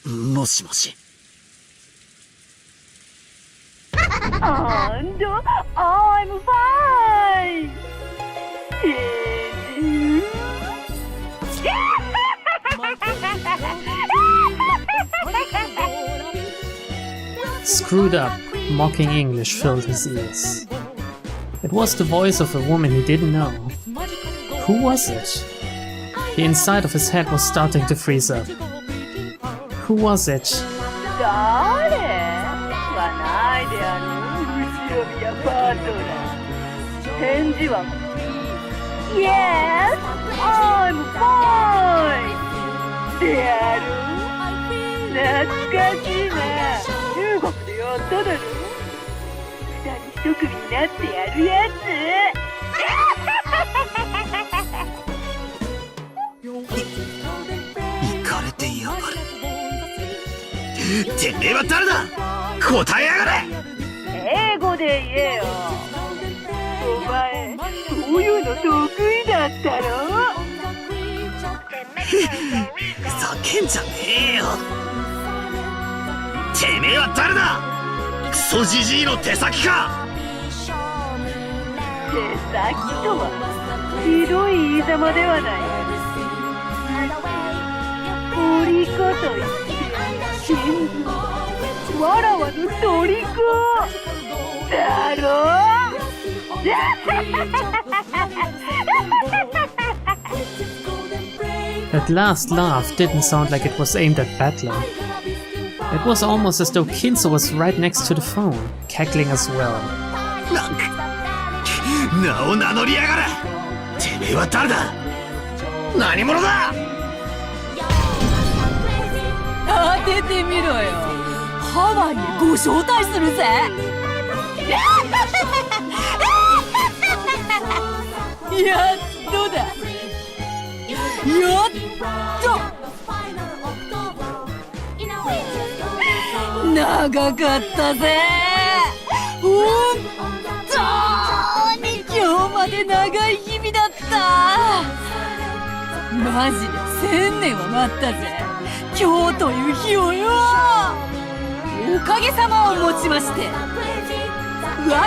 もしもし。And I'm fine. Screwed up, mocking English filled his ears. It was the voice of a woman he didn't know. Who was it? The inside of his head was starting to freeze up. Who was it? 誰はないであろう、後ろ宮パートナー。返事は Yes, I'm fine であろう。懐かしいな。中国でやっただろ。二人一組になってやるやつ。イカれていやがる。てめえは誰だ。答えやがれ。英語で言えよ。お前そういうの得意だったろ。ふざけんじゃねえよ。てめえは誰だ。クソジジイの手先か。手先とはひどい言いざまではない。虜と言って金蔵わらわの虜だろ。That last laugh didn't sound like it was aimed at Battler. It was almost as though Kinzo was right next to the phone, cackling as well. 名を名乗りやがれ。てめえは誰だ。何者だ。当ててみろよ。ハワイへご招待するぜ。やっとだ。やっと。長かったぜ。本当に今日まで長い日々だった。マジで1000年は待ったぜ。今日という日をよ。おかげさまをもちましてわ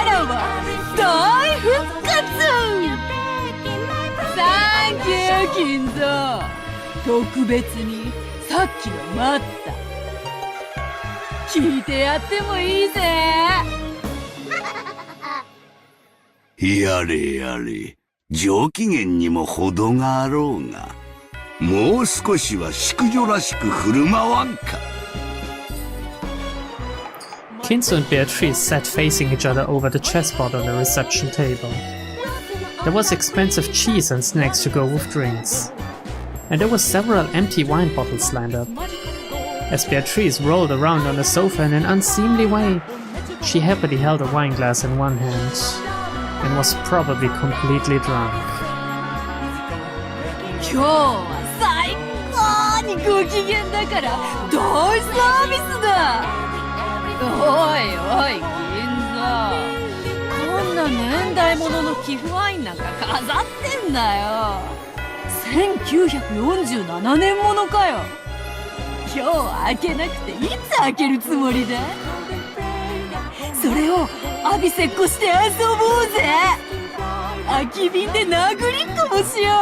らは大復活。サンキュー金蔵。特別にさっきの待った。聞いてやってもいいぜ。やれやれ、上機嫌にも程があろうが、もう少しは淑女らしく振る舞わんか。Kinzo and Beatrice sat facing each other over the chessboard on the reception table. There was expensive cheese and snacks to go with drinks. And there were several empty wine bottles lined up. As Beatrice rolled around on the sofa in an unseemly way, she happily held a wine glass in one hand and was probably completely drunk. 今日は最高にご機嫌だから大サービスだ。おいおい銀座、こんな年代物の寄付ワインなんか飾ってんだよ。1947年ものかよ。今日開けなくていつ開けるつもりだ。それを浴びせっこして遊ぼうぜ。空き瓶で殴りっこもしよう。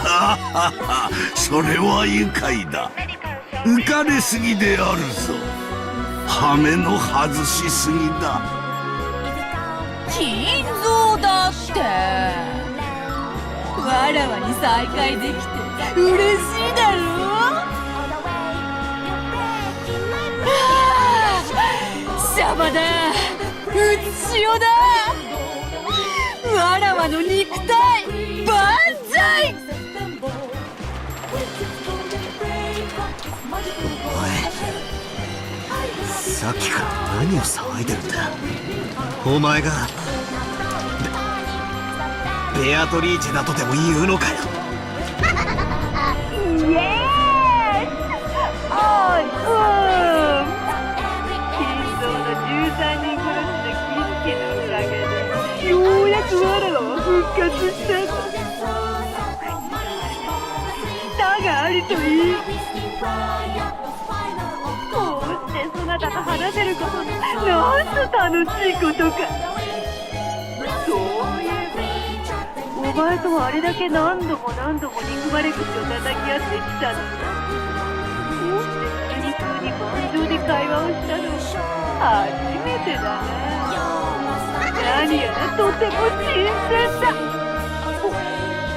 ははは、それは愉快だ。浮かれすぎであるぞ。羽目の外しすぎだ。金蔵だって。わらわに再会できて嬉しいだろ。シャバだ、うつしおだ。わらわの肉体万歳。おい、さっきから何を騒いでるんだ。お前がベアトリーチェだとでも言うのかよ。イエーイ、おい、金蔵の13人殺しのキスケのおかげでようやくわらわを復活したの。舌があるといい。こうしてそなたと話せることのなんと楽しいことか。そういえばお前とはあれだけ何度も憎まれ口を叩き合ってきたのに、こうして普通に盤上で会話をしたのは初めてだな。何やらとても新鮮だ。お、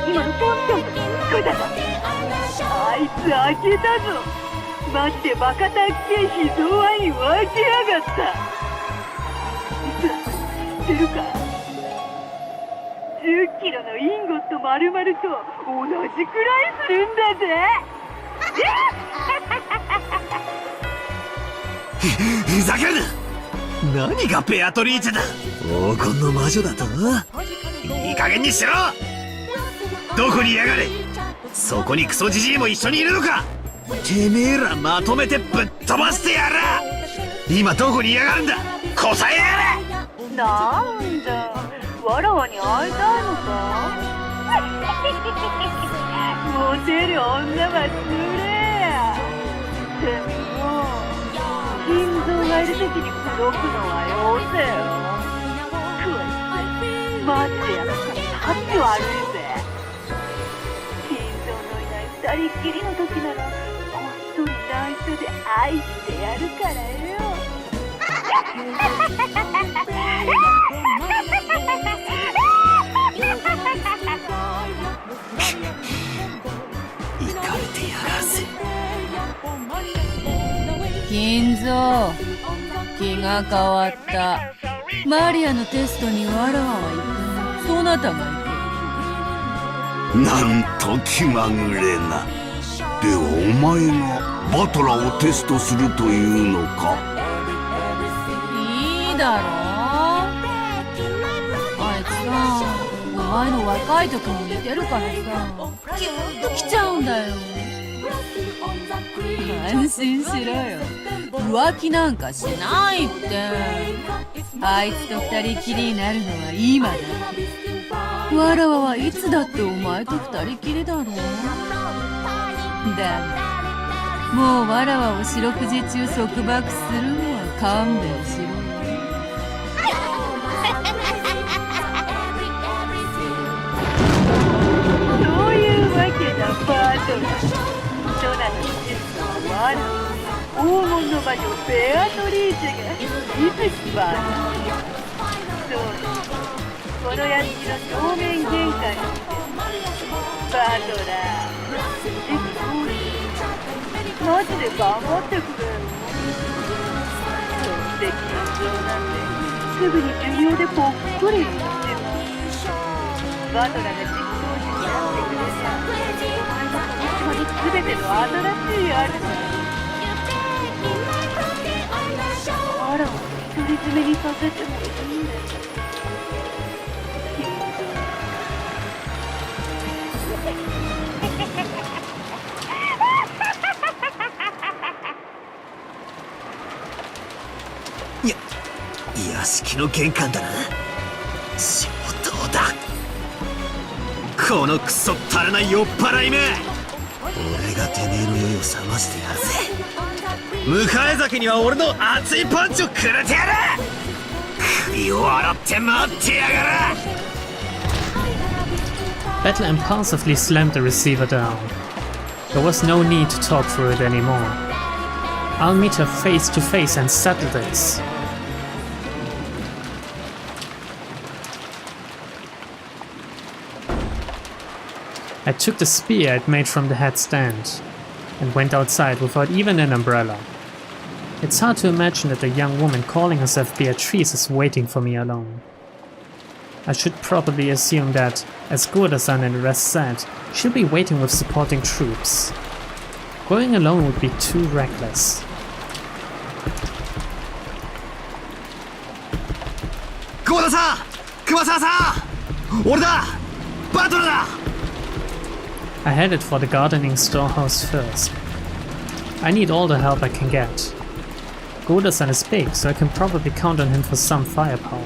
今のポンちゃんの息子だな。あいつ開けたぞ。マジでバカたっけえ秘蔵ワインを開けやがった。知ってるか、10キロのインゴット丸々と同じくらいするんだぜ。ふざけるな。何がベアトリーチェだ。黄金の魔女だと。いい加減にしろ。どこにいやがれ。そこにクソジジイも一緒にいるのか。てめえらまとめてぶっ飛ばしてやら。今どこにいやがるんだ。こさえやれ。なんだ、わらわに会いたいのか。モテる女はつれや。でも心臓がいる時に口説くのはよせよ。こいつマジでやるからタッチ悪いぜ。心臓のいない二人っきりの時ならこっそり内緒で愛してやるからよ。イカれてやがせ。金蔵、気が変わった。マリアのテストにわらわは行く。そなたが行く。なんと気まぐれな。でお前がバトラをテストするというのか。いいだろう。あいつさ、お前の若い時に似てるからさ、キュンときちゃうんだよ。安心しろよ。浮気なんかしないって。あいつと二人きりになるのは今だ。わらわはいつだってお前と二人きりだろう。だがもうわらわを四六時中束縛するのは勘弁しろよ。そういうわけだ、バートル。そなたのテストはわらわ黄金の魔女ベアトリーチェがいつしばら。そうだ、この屋敷の正面玄関にてバトラーマジで頑張ってくれよ。そして緊張なんてすぐに授業でぽっくり言ってもバトラーが実行時になってくれりゃお前のこの島に全ての新しいあるあらを独り占めにさせてもいいんだよ。屋敷の玄関だな。上等だ。このクソったらない酔っ払いめ。俺がてめえの酔いを覚ましてやるぜ。迎え酒には俺の熱いパンチをくれてやる。首を洗って待ってやがる。 Battle impulsively slammed the receiver down. There was no need to talk through it anymore. I'll meet her face to face and settle this. I took the spear I'd made from the headstand and went outside without even an umbrella. It's hard to imagine that a young woman calling herself Beatrice is waiting for me alone. I should probably assume that, as Goda-san and the rest said, she'll be waiting with supporting troops. Going alone would be too reckless. Goda-san! Kumasawa-san! 俺だ! Battleだ! I headed for the gardening storehouse first. I need all the help I can get. Goda-san is big, so I can probably count on him for some firepower.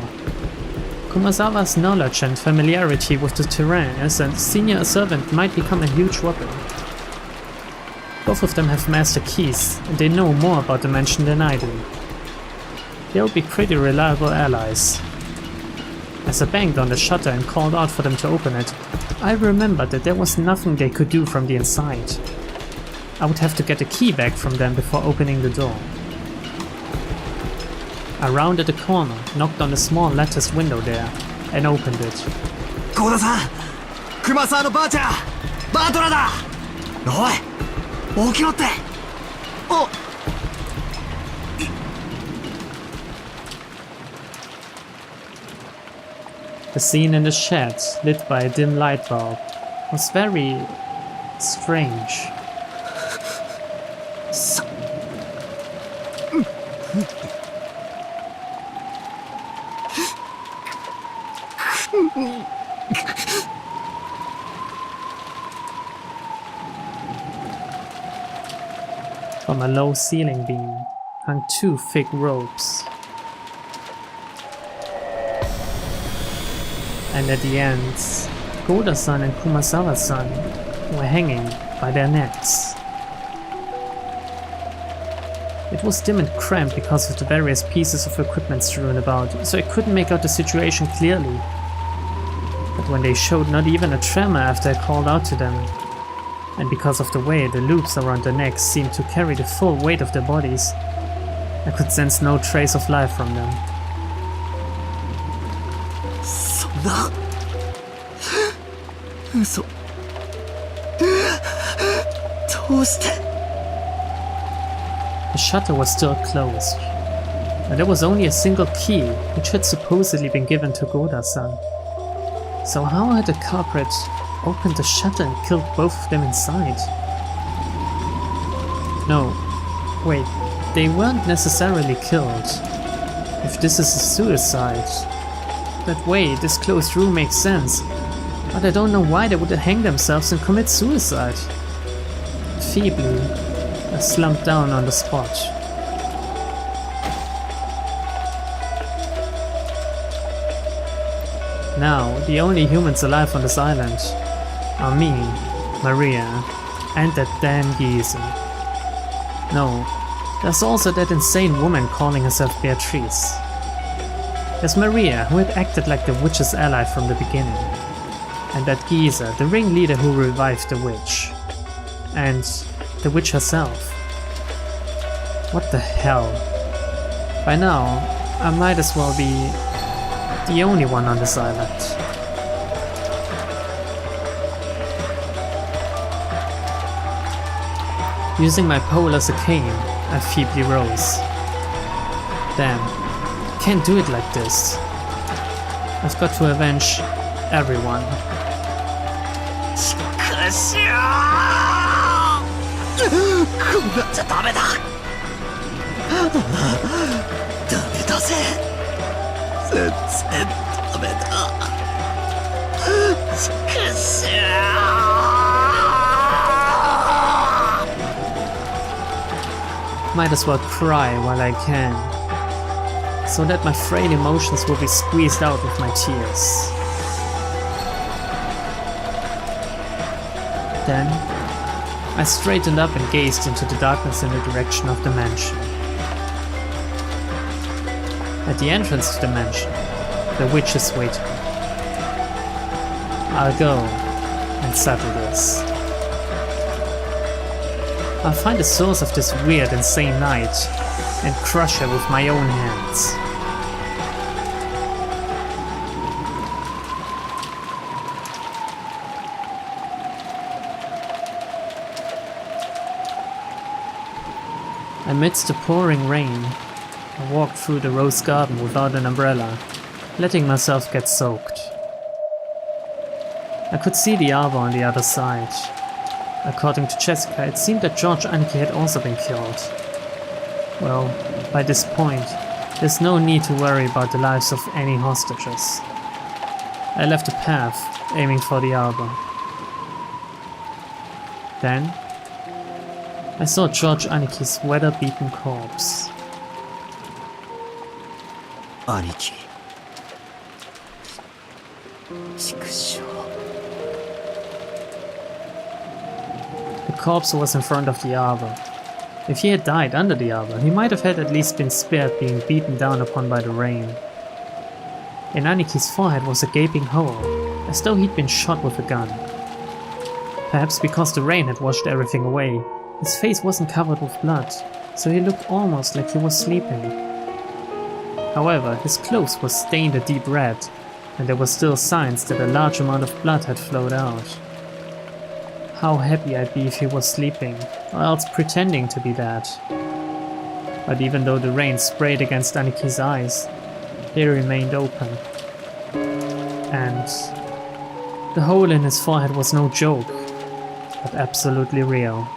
Kumasawa's knowledge and familiarity with the terrain as a senior servant might become a huge weapon. Both of them have master keys, and they know more about the mansion than I do. They'll be pretty reliable allies. As I banged on the shutter and called out for them to open it, I remembered that there was nothing they could do from the inside. I would have to get a key back from them before opening the door. I rounded the corner, knocked on the small latticed window there, and opened it. 幸田さん、熊沢のばあちゃん、バートラだ。おい、起きろって。お。The scene in the shed, lit by a dim light bulb, was very strange. From a low ceiling beam hung 2 thick ropes. And at the ends, Goda-san and Kumasawa-san were hanging by their necks. It was dim and cramped because of the various pieces of equipment strewn about, so I couldn't make out the situation clearly. But when they showed not even a tremor after I called out to them, and because of the way the loops around their necks seemed to carry the full weight of their bodies, I could sense no trace of life from them. 嘘。どうして。 The shutter was still closed, and there was only a single key, which had supposedly been given to Goda-san. So how had the culprit opened the shutter and killed both of them inside? No, wait, they weren't necessarily killed. If this is a suicide, that way this closed room makes sense, but I don't know why they would hang themselves and commit suicide. Feebly, I slumped down on the spot. Now, the only humans alive on this island are me, Maria, and that damn geezer. No, there's also that insane woman calling herself Beatrice. There's Maria, who had acted like the witch's ally from the beginning. And that geezer, the ringleader who revived the witch. And the witch herself. What the hell? By now, I might as well be the only one on this island. Using my pole as a cane, I feebly rose. Damn, can't do it like this. I've got to avenge everyone. しかしゃー、こうなっちゃダメだ。ダメだぜ。全然ダメだ。しかしゃー。 Might as well cry while I can, so that my frail emotions will be squeezed out with my tears. Then, I straightened up and gazed into the darkness in the direction of the mansion. At the entrance to the mansion, the witch is waiting. I'll go and settle this. I'll find the source of this weird, insane night and crush her with my own hands. Amidst the pouring rain, I walked through the rose garden without an umbrella, letting myself get soaked. I could see the arbor on the other side. According to Jessica, it seemed that George Anki had also been killed. Well, by this point, there's no need to worry about the lives of any hostages. I left the path, aiming for the arbor. Then, I saw George Aniki's weather-beaten corpse. 兄貴、The corpse was in front of the arbor. If he had died under the arbor, he might have had at least been spared being beaten down upon by the rain. In Aniki's forehead was a gaping hole, as though he'd been shot with a gun. Perhaps because the rain had washed everything away, his face wasn't covered with blood, so he looked almost like he was sleeping. However, his clothes were stained a deep red, and there were still signs that a large amount of blood had flowed out. How happy I'd be if he was sleeping, or else pretending to be that. But even though the rain sprayed against Aniki's eyes, they remained open. And the hole in his forehead was no joke, but absolutely real.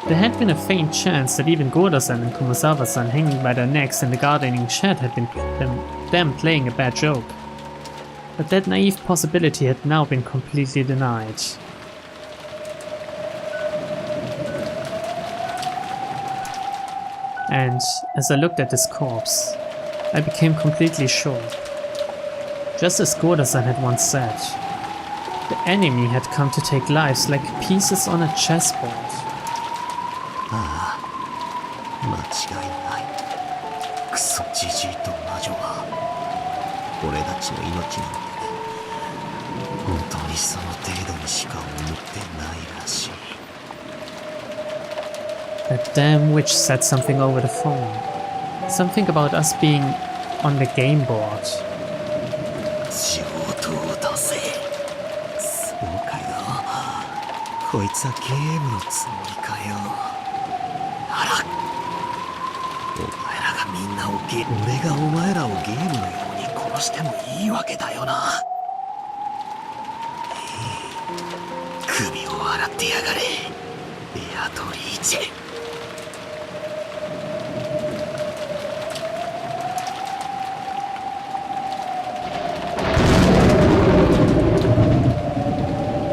There had been a faint chance that even Goda-san and Kumasawa-san hanging by their necks in the gardening shed had been them playing a bad joke. But that naive possibility had now been completely denied. And as I looked at this corpse, I became completely sure. Just as Goda-san had once said, the enemy had come to take lives like pieces on a chessboard. ああ、間違いない。クソジジイと魔女は俺たちの命なんて本当にその程度にしか思ってないらしい。 That damn witch said something over the phone. Something about us being on the game board. 上等だぜ。そうかよ。こいつはゲームのつもりかよ。あら。お前らがみんなを俺がお前らをゲームのように殺してもいいわけだよな。首を洗ってやがれ。ベアトリーチェ。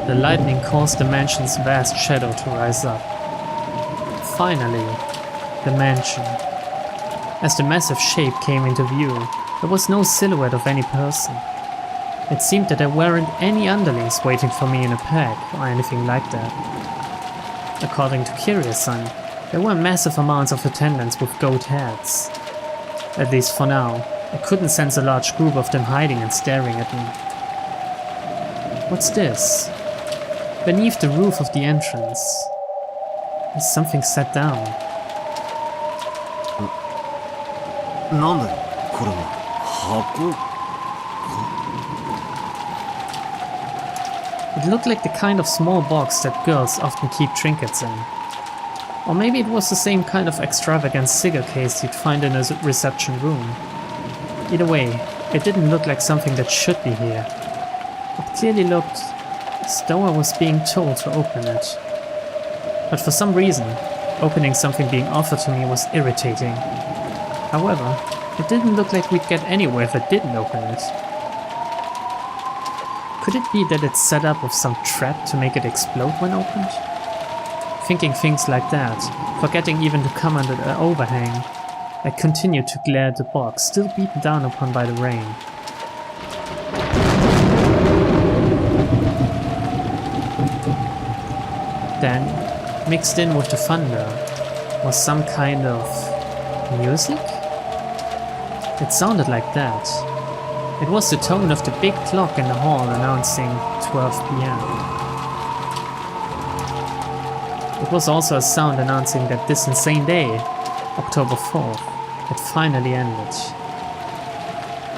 The lightning caused the mansion's vast shadow to rise up. Finally, the mansion. As the massive shape came into view, there was no silhouette of any person. It seemed that there weren't any underlings waiting for me in a pack or anything like that. According to Kiryu-san, there were massive amounts of attendants with goat heads. At least for now, I couldn't sense a large group of them hiding and staring at me. What's this? Beneath the roof of the entrance is something set down. なんだよ、これは。箱？ It looked like the kind of small box that girls often keep trinkets in. Or maybe it was the same kind of extravagant cigar case you'd find in a reception room. Either way, it didn't look like something that should be here. It clearly looked as though I was being told to open it. But for some reason, opening something being offered to me was irritating. However, it didn't look like we'd get anywhere if I didn't open it. Could it be that it's set up with some trap to make it explode when opened? Thinking things like that, forgetting even to come under the overhang, I continued to glare at the box, still beaten down upon by the rain. Then, mixed in with the thunder, was some kind of music? It sounded like that. It was the tone of the big clock in the hall announcing 12 p.m. It was also a sound announcing that this insane day, October 4th, had finally ended.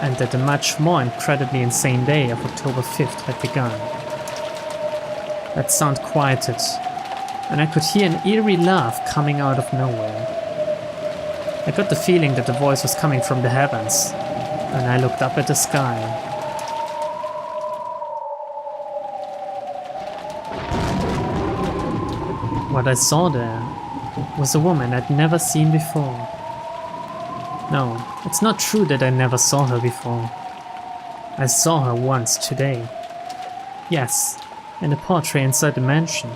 And that the much more incredibly insane day of October 5th had begun. That sound quieted, and I could hear an eerie laugh coming out of nowhere. I got the feeling that the voice was coming from the heavens, and I looked up at the sky. What I saw there was a woman I'd never seen before. No, it's not true that I never saw her before. I saw her once today. Yes, in a portrait inside the mansion.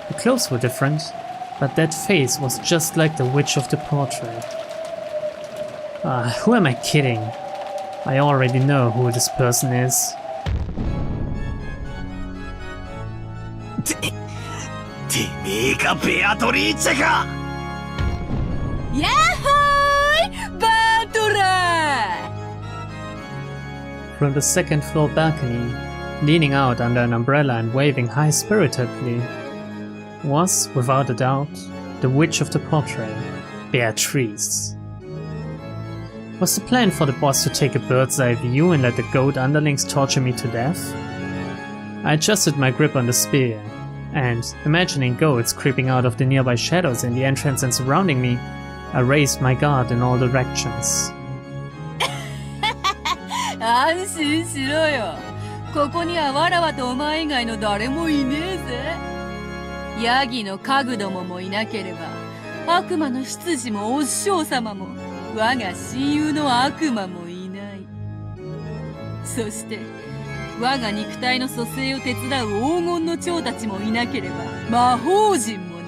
The clothes were different, but that face was just like the witch of the portrait. Who am I kidding? I already know who this person is. てめえかベアトリーチェか。やっほーいバトラー From the second floor balcony, leaning out under an umbrella and waving high-spiritedly, was, without a doubt, the witch of the portrait, Beatrice. Was the plan for the boss to take a bird's-eye view and let the goat underlings torture me to death? I adjusted my grip on the spear, and, imagining goats creeping out of the nearby shadows in the entrance and surrounding me, I raised my guard in all directions. 安心しろよ。ここにはわらわとお前以外の誰もいねえぜ。ヤギの家具どももいなければ、悪魔の執事もお師匠様も、我が親友の悪魔もいない。そして、我が肉体の蘇生を手伝う黄金の蝶たちもいなければ、魔法陣もない。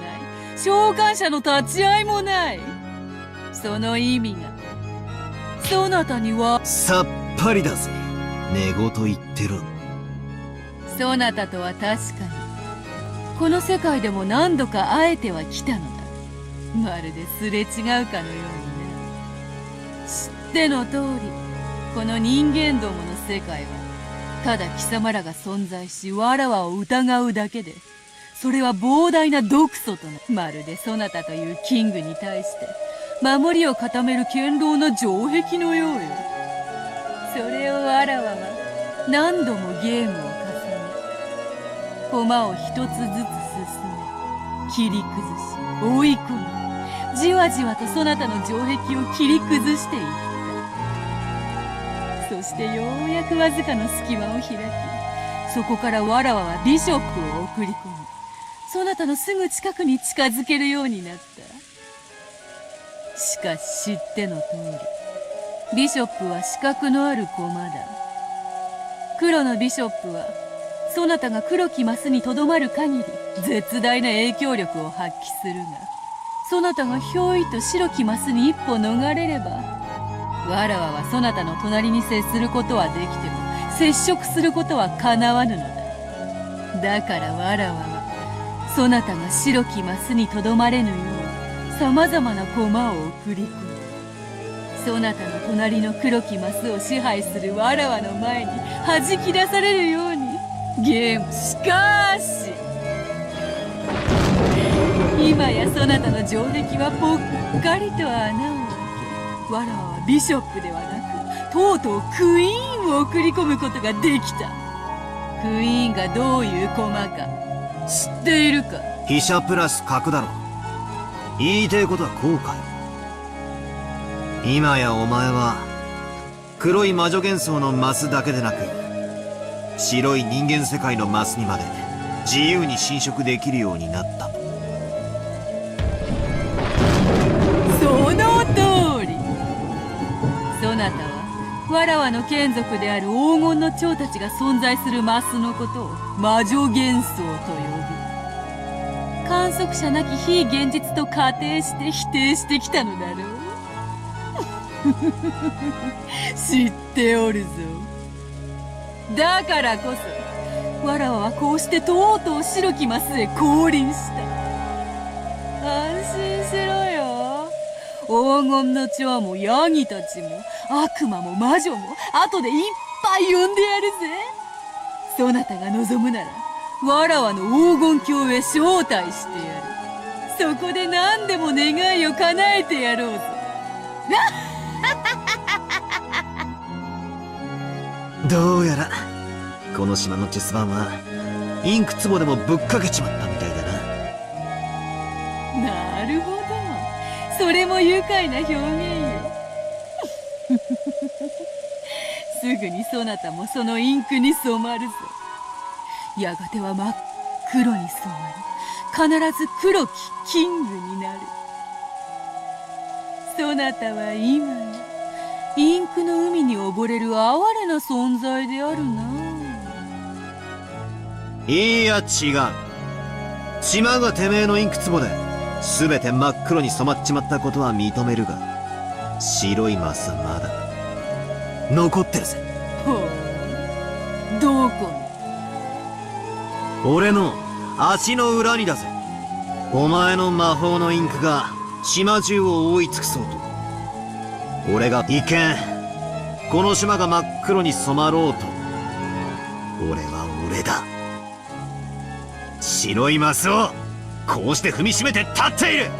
召喚者の立ち会いもない。その意味が、そなたには、さっぱりだぜ。寝言言ってろ。そなたとは確かにこの世界でも何度か会えてはきたのだ。まるですれ違うかのようにな。知っての通りこの人間どもの世界はただ貴様らが存在しわらわを疑うだけで、それは膨大な毒素とな、まるでそなたというキングに対して守りを固める堅牢な城壁のようよ。それをわらわは何度もゲームを重ね、駒を一つずつ進め、切り崩し、追い込み、じわじわとそなたの城壁を切り崩していった。そしてようやくわずかの隙間を開き、そこからわらわはビショップを送り込み、そなたのすぐ近くに近づけるようになった。しかし知っての通り、ビショップは死角のある駒だ。黒のビショップはそなたが黒きマスにとどまる限り絶大な影響力を発揮するが、そなたがひょいと白きマスに一歩逃れれば、わらわはそなたの隣に接することはできても接触することはかなわぬのだ。だからわらわはそなたが白きマスにとどまれぬようさまざまな駒を送り込み、そなたの隣の黒きマスを支配するわらわの前に弾き出されるようにゲーム。しかし今やそなたの城壁はぽっかりと穴を開け、わらわはビショップではなくとうとうクイーンを送り込むことができた。クイーンがどういう駒か知っているか。飛車プラス角だろ。言いたいことはこうかよ。今やお前は黒い魔女幻想のマスだけでなく白い人間世界のマスにまで自由に侵食できるようになった。その通り。そなたはわらわの眷属である黄金の蝶たちが存在するマスのことを魔女幻想と呼び、観測者なき非現実と仮定して否定してきたのだろう。知っておるぞ。だからこそわらわはこうしてとうとう白きマスへ降臨した。安心しろよ。黄金の蝶もヤギたちも悪魔も魔女も後でいっぱい呼んでやるぜ。そなたが望むならわらわの黄金鏡へ招待してやる。そこで何でも願いを叶えてやろうぞ。どうやらこの島のチェス盤はインク壺でもぶっかけちまったみたいだな。なるほど、それも愉快な表現よ。すぐにそなたもそのインクに染まるぞ。やがては真っ黒に染まり、必ず黒きキングになる。そなたは今やインクの海に溺れる哀れな存在であるな。いや違う。島がてめえのインク壺で全て真っ黒に染まっちまったことは認めるが、白いマスはまだ。残ってるぜ。ほう、どこに？俺の足の裏にだぜ。お前の魔法のインクが島中を覆い尽くそうと。俺が一見この島が真っ黒に染まろうと、俺は俺だ。白いマスをこうして踏みしめて立っている。